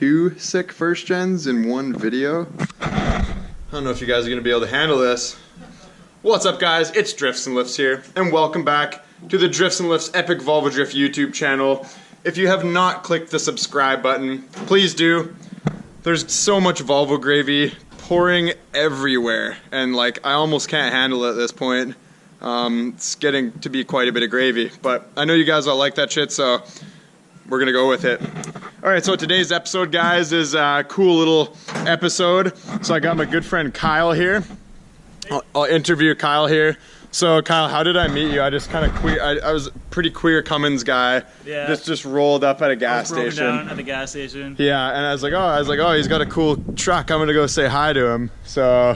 2 sick first gens in one video. I don't know if you guys are gonna be able to handle this. What's up, guys? It's Drifts and Lifts here, and welcome back to the Drifts and Lifts Epic Volvo Drift YouTube channel. If you have not clicked the subscribe button, please do. There's so much Volvo gravy pouring everywhere, and like I almost can't handle it at this point. It's getting to be quite a bit of gravy, but I know you guys all like that shit, so we're gonna go with it. Alright, so today's episode, guys, is a cool little episode. So I got my good friend Kyle here. I'll interview Kyle here. So Kyle, how did I meet you? I just kind of I was a pretty queer Cummins guy. Yeah. Just rolled up at a gas station. Down at the gas station. Yeah, and I was like, oh, he's got a cool truck. I'm gonna go say hi to him. So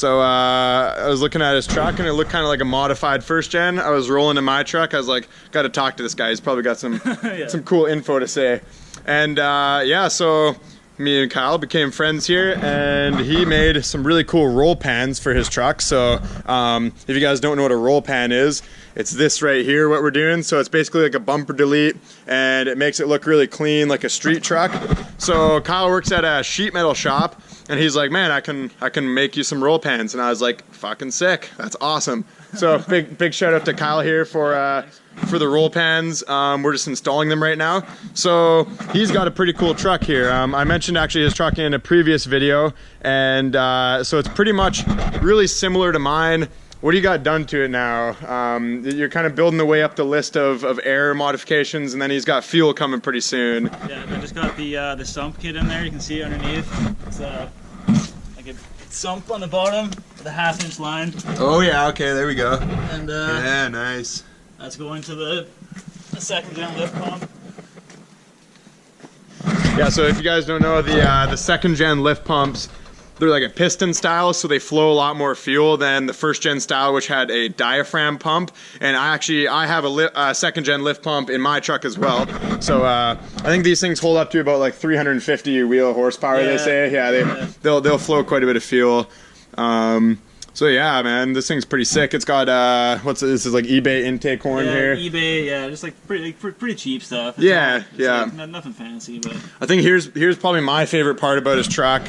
I was looking at his truck, and it looked kind of like a modified first gen. I was rolling in my truck. I was like, got to talk to this guy. He's probably got some yeah. some cool info to say. And yeah, so me and Kyle became friends here, and he made some really cool roll pans for his truck. So if you guys don't know what a roll pan is, it's this right here, what we're doing. So it's basically like a bumper delete, and it makes it look really clean, like a street truck. So Kyle works at a sheet metal shop, and he's like, man, I can make you some roll pans. And I was like, fucking sick, that's awesome. So big shout out to Kyle here for the roll pans. We're just installing them right now. So he's got a pretty cool truck here. I mentioned actually his truck in a previous video, and so it's pretty much really similar to mine. What do you got done to it now? You're kind of building the way up the list of air modifications, and then he's got fuel coming pretty soon. Yeah, I just got the sump kit in there. You can see it underneath. It's like a sump on the bottom with a 1/2 inch line. Oh yeah, okay, there we go. And yeah, nice. That's going to the second gen lift pump. Yeah, so if you guys don't know, the second gen lift pumps, they're like a piston style, so they flow a lot more fuel than the first gen style, which had a diaphragm pump. And I have a second gen lift pump in my truck as well. So I think these things hold up to about like 350 wheel horsepower. Yeah, they say. Yeah, they'll flow quite a bit of fuel. So yeah, man, this thing's pretty sick. It's got this is like eBay intake horn here. eBay, yeah, just like pretty cheap stuff. It's like nothing fancy, but I think here's probably my favorite part about his truck.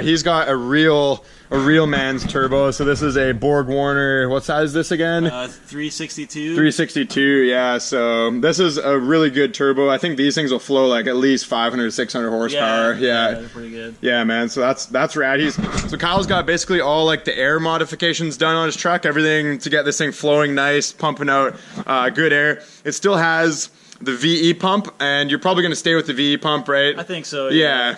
He's got a real man's turbo. So this is a Borg Warner. What size is this again? 362. 362. Yeah. So this is a really good turbo. I think these things will flow like at least 500, 600 horsepower. Yeah, they're pretty good. Yeah, man. So that's rad. So Kyle's got basically all like the air modifications done on his truck. Everything to get this thing flowing nice, pumping out good air. It still has the VE pump, and you're probably going to stay with the VE pump, right? I think so. Yeah.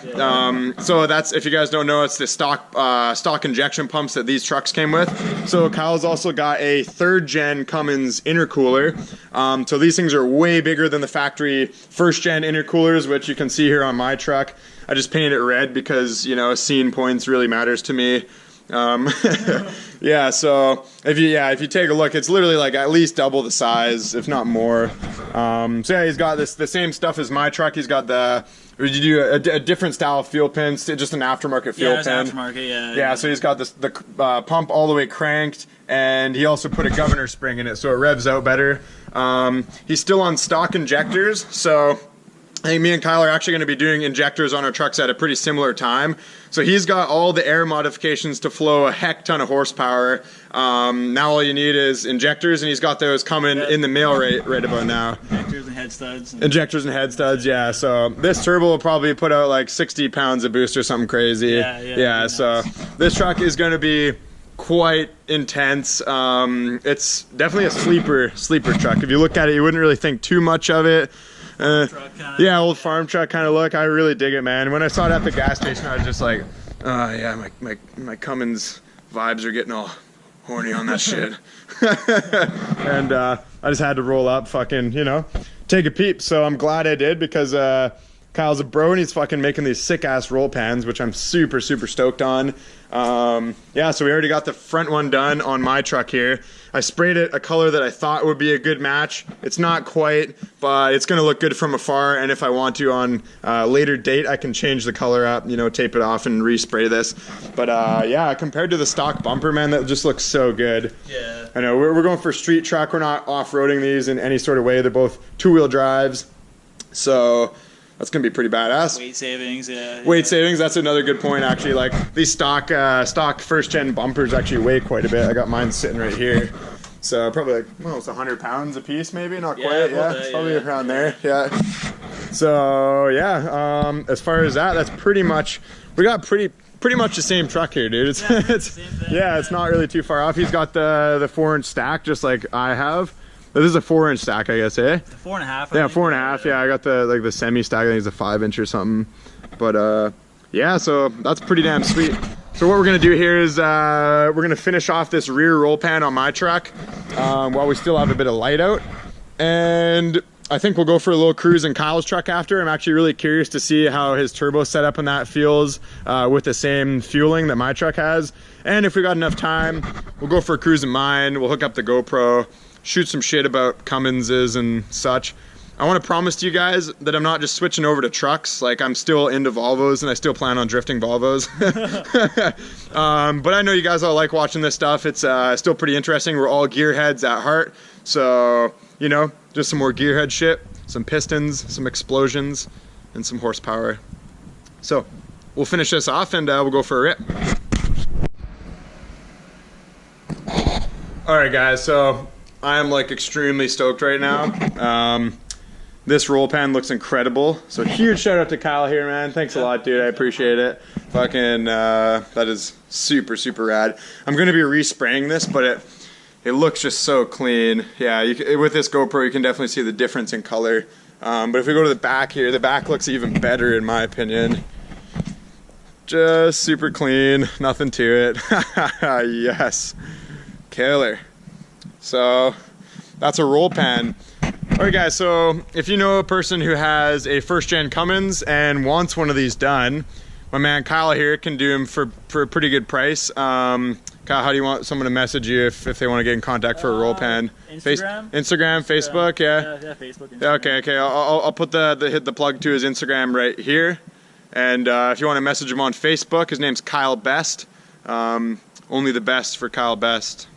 So that's, if you guys don't know, it's the stock injection pumps that these trucks came with. So Kyle's also got a 3rd gen Cummins intercooler. So these things are way bigger than the factory 1st gen intercoolers, which you can see here on my truck. I just painted it red because, you know, scene points really matters to me. Yeah, so if you take a look, it's literally like at least double the size, if not more. So yeah, he's got the same stuff as my truck. He's got you do a different style of fuel pins, just an aftermarket fuel pin. Yeah, aftermarket, yeah. So he's got the pump all the way cranked, and he also put a governor spring in it, so it revs out better. He's still on stock injectors, so I think me and Kyle are actually going to be doing injectors on our trucks at a pretty similar time. So he's got all the air modifications to flow a heck ton of horsepower. Now all you need is injectors, and he's got those coming in the mail right about now. Injectors and head studs. Injectors and head studs, yeah. So this turbo will probably put out like 60 pounds of boost or something crazy. Yeah. So this truck is going to be quite intense. It's definitely a sleeper truck. If you look at it, you wouldn't really think too much of it. Yeah, old farm truck kind of look. I really dig it, man. When I saw it at the gas station, I was just like, yeah, my Cummins vibes are getting all horny on that shit. And I just had to roll up, fucking, you know, take a peep. So I'm glad I did, because Kyle's a bro, and he's fucking making these sick ass roll pans, which I'm super stoked on. Yeah, so we already got the front one done on my truck here. I sprayed it a color that I thought would be a good match. It's not quite, but it's gonna look good from afar, and if I want to on a later date, I can change the color up, you know, tape it off and respray this. But yeah, compared to the stock bumper, man, that just looks so good. Yeah. I know, we're going for a street truck. We're not off-roading these in any sort of way. They're both two-wheel drives. So that's gonna be pretty badass. Weight savings, yeah. Weight savings, that's another good point actually. Like these stock first gen bumpers actually weigh quite a bit. I got mine sitting right here. So probably like almost 100 pounds a piece, maybe, not quite. Yeah, it's probably around there. Yeah. So yeah, as far as that's pretty much, we got pretty much the same truck here, dude. It's not really too far off. He's got the 4-inch stack just like I have. This is a 4-inch stack, I guess, eh? It's a 4.5. Yeah, 4.5. Yeah, I got the semi stack. I think it's a 5-inch or something. But yeah, so that's pretty damn sweet. So what we're gonna do here is we're gonna finish off this rear roll pan on my truck while we still have a bit of light out, and I think we'll go for a little cruise in Kyle's truck after. I'm actually really curious to see how his turbo setup and that feels with the same fueling that my truck has. And if we got enough time, we'll go for a cruise in mine. We'll hook up the GoPro, shoot some shit about Cumminses and such. I want to promise to you guys that I'm not just switching over to trucks. Like, I'm still into Volvos and I still plan on drifting Volvos. But I know you guys all like watching this stuff. It's still pretty interesting. We're all gearheads at heart. So, you know, just some more gearhead shit, some pistons, some explosions, and some horsepower. So we'll finish this off and we'll go for a rip. All right, guys, so I am like extremely stoked right now. This roll pan looks incredible. So huge shout out to Kyle here, man. Thanks a lot, dude. I appreciate it. Fucking, that is super, super rad. I'm gonna be respraying this, but it looks just so clean. Yeah, with this GoPro, you can definitely see the difference in color. But if we go to the back here, the back looks even better in my opinion. Just super clean, nothing to it. Yes, killer. So that's a roll pan. Alright guys, so if you know a person who has a first gen Cummins and wants one of these done, my man Kyle here can do them for a pretty good price. Kyle, how do you want someone to message you if they want to get in contact for a roll pan? Instagram? Instagram, Facebook, yeah? Yeah, Facebook, Instagram. Okay, I'll put hit the plug to his Instagram right here. And if you want to message him on Facebook, his name's Kyle Best. Only the best for Kyle Best.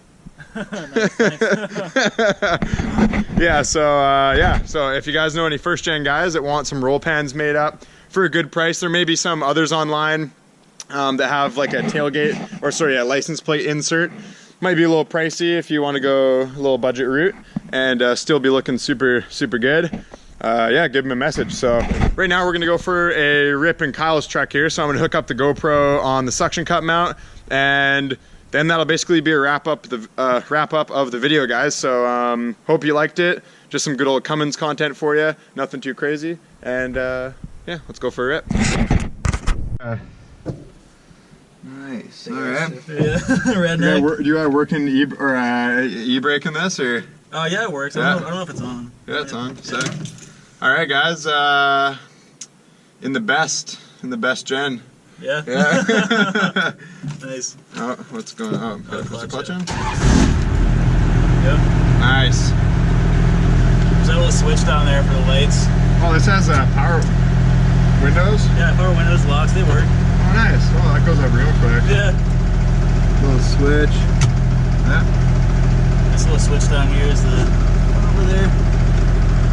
Yeah, so if you guys know any first gen guys that want some roll pans made up for a good price, there may be some others online that have like a tailgate, or sorry, a license plate insert. Might be a little pricey if you want to go a little budget route and still be looking super, super good. Yeah, give him a message. So right now we're gonna go for a rip in Kyle's truck here. So I'm gonna hook up the GoPro on the suction cup mount, and then that'll basically be a wrap up of the video, guys. So hope you liked it. Just some good old Cummins content for you. Nothing too crazy. And yeah, let's go for a rip. Nice. All right. Yeah. Redneck. Do you got working e-brake in this, or? Oh yeah, it works. I don't know if it's on. Yeah, it's on. Sick. All right, guys. In the best gen. Yeah. Yeah. Nice. Oh, what's going on? Oh, put the clutch in? Yep. Nice. There's that little switch down there for the lights. Oh, this has power windows? Yeah, power windows, locks, they work. Oh, nice. Oh, that goes up real quick. Yeah. Little switch. Yeah. This little switch down here is the one over there.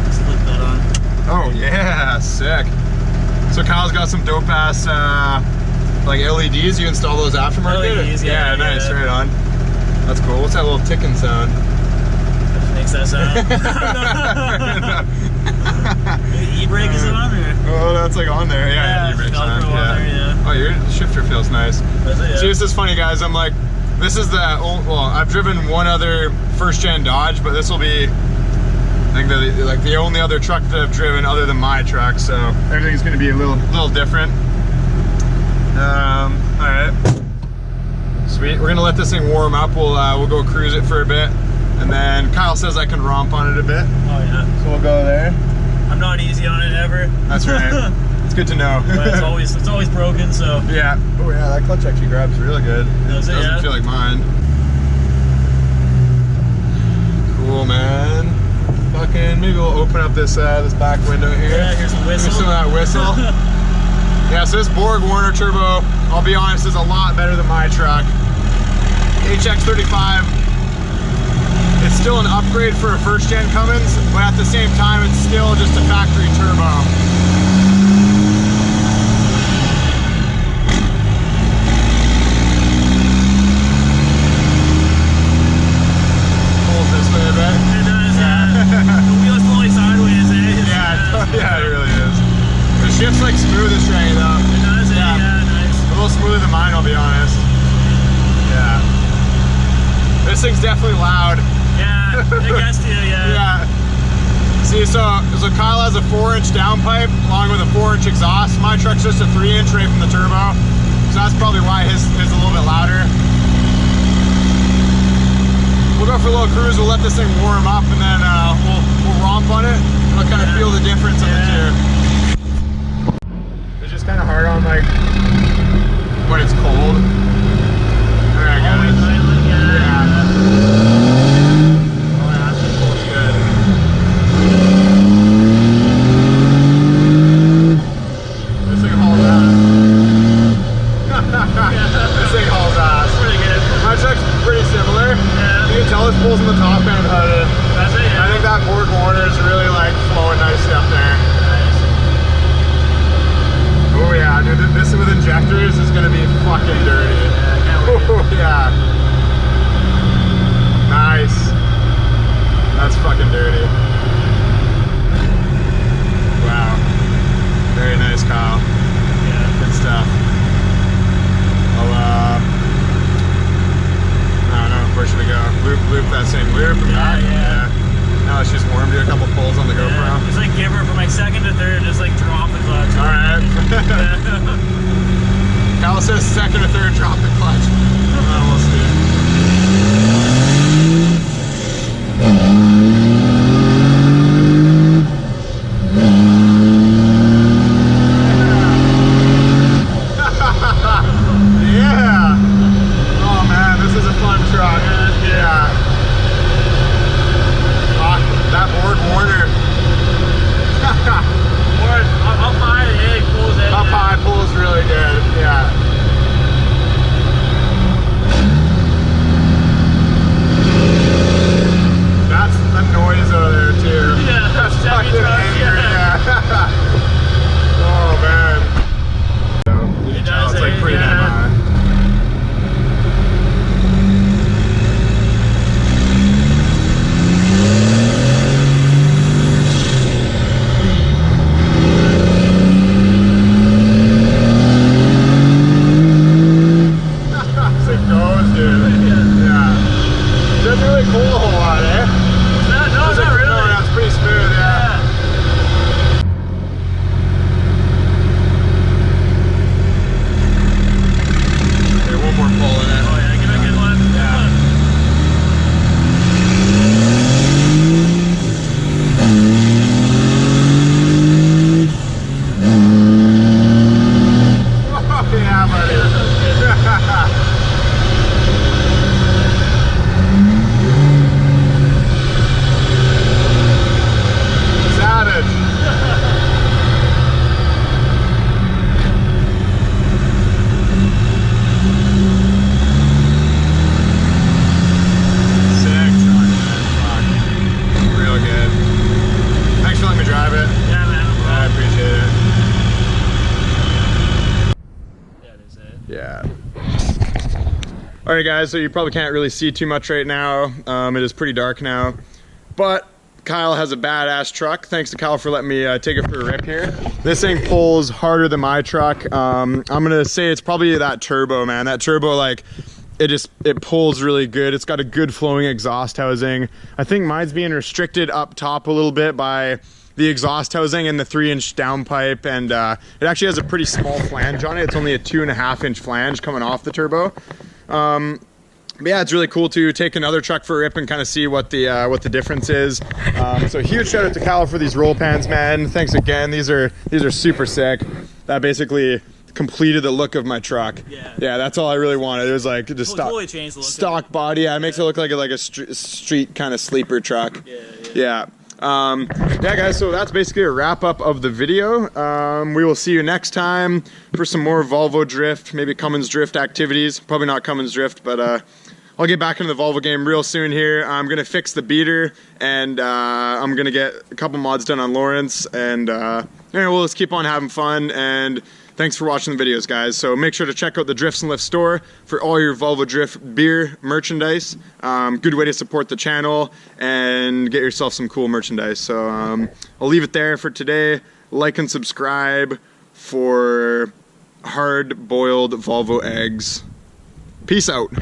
Just flip that on. Oh, yeah. Sick. So Kyle's got some dope ass like LEDs. You install those aftermarket? LEDs, yeah. Nice, right on. That's cool. What's that little ticking sound? That just makes that sound. E-brake is it on there? Oh, that's like on there. Yeah, e-brake's on. Yeah. Oh, your shifter feels nice. That's it, yeah. See, this is funny, guys. I'm like, this is the old, well, I've driven one other first gen Dodge, but this will be, I think, the only other truck that I've driven other than my truck. So everything's going to be a little different. All right. Sweet. We're gonna let this thing warm up. We'll go cruise it for a bit, and then Kyle says I can romp on it a bit. Oh yeah. So we'll go there. I'm not easy on it ever. That's right. It's good to know. But it's always broken. So. Yeah. Oh yeah, that clutch actually grabs really good. Doesn't feel like mine. Cool, man. Fucking maybe we'll open up this back window here. Yeah. Here's a whistle. Here's some of that whistle. Yeah, so this Borg Warner turbo, I'll be honest, is a lot better than my truck. HX35, it's still an upgrade for a first gen Cummins, but at the same time, it's still just a factory turbo. thing's definitely loud. Yeah, it gets to you, yeah. Yeah. See, so Kyle has a 4-inch downpipe along with a 4-inch exhaust. My truck's just a 3-inch right from the turbo. So that's probably why his is a little bit louder. We'll go for a little cruise, we'll let this thing warm up, and then we'll romp on it. We'll kind of feel the difference of the two. It's just kind of hard on like when it's cold. Alright guys. Yeah. Oh yeah, that feels good. This thing hauls ass. This thing hauls ass. Pretty good. My truck's pretty similar. Yeah. You can tell this pulls in the top end how to. That's it, yeah. I think that board warner is really like flowing nicely up there. Nice. Oh yeah, dude, this with injectors is gonna be fucking dirty. Yeah, Oh yeah. Nice. That's fucking dirty. Wow. Very nice, Kyle. yeah. Good stuff. I'll I don't know, where should we go? Loop that same loop? Yeah. Now let's just warm, do a couple pulls on the GoPro. Yeah. Just like give her from like second to third, just like drop the clutch. Alright. Kyle says second or third, drop the clutch. We'll see. Yeah! Oh man, this is a fun truck. Yeah. That board warner. Up high, it pulls in. Up high pulls really good. Yeah. That's the noise over there too. Yeah, That's Chevy fucking truck, angry. yeah. Oh man. It does, It's like pretty damn yeah. high. Alright guys, so you probably can't really see too much right now. It is pretty dark now. But Kyle has a badass truck. Thanks to Kyle for letting me take it for a rip here. This thing pulls harder than my truck. I'm gonna say it's probably that turbo, man. That turbo, like, it pulls really good. It's got a good flowing exhaust housing. I think mine's being restricted up top a little bit by the exhaust housing and the 3-inch downpipe, and it actually has a pretty small flange on it. It's only a 2.5-inch flange coming off the turbo. But yeah, it's really cool to take another truck for a rip and kind of see what the difference is. So huge shout out to Kyle for these Rollpans, man. Thanks again. These are super sick. That basically completed the look of my truck. Yeah, that's all I really wanted. It was like just stock body. Yeah, it makes it look like a street kind of sleeper truck. Yeah. Yeah guys, so that's basically a wrap up of the video. We will see you next time for some more Volvo drift, maybe Cummins drift activities. Probably not Cummins drift, but I'll get back into the Volvo game real soon here. I'm gonna fix the beater, and I'm gonna get a couple mods done on Lawrence, and we'll just keep on having fun. And thanks for watching the videos, guys. So make sure to check out the Drifts and Lifts store for all your Volvo Drift beer merchandise. Good way to support the channel and get yourself some cool merchandise. So I'll leave it there for today. Like and subscribe for hard-boiled Volvo eggs. Peace out.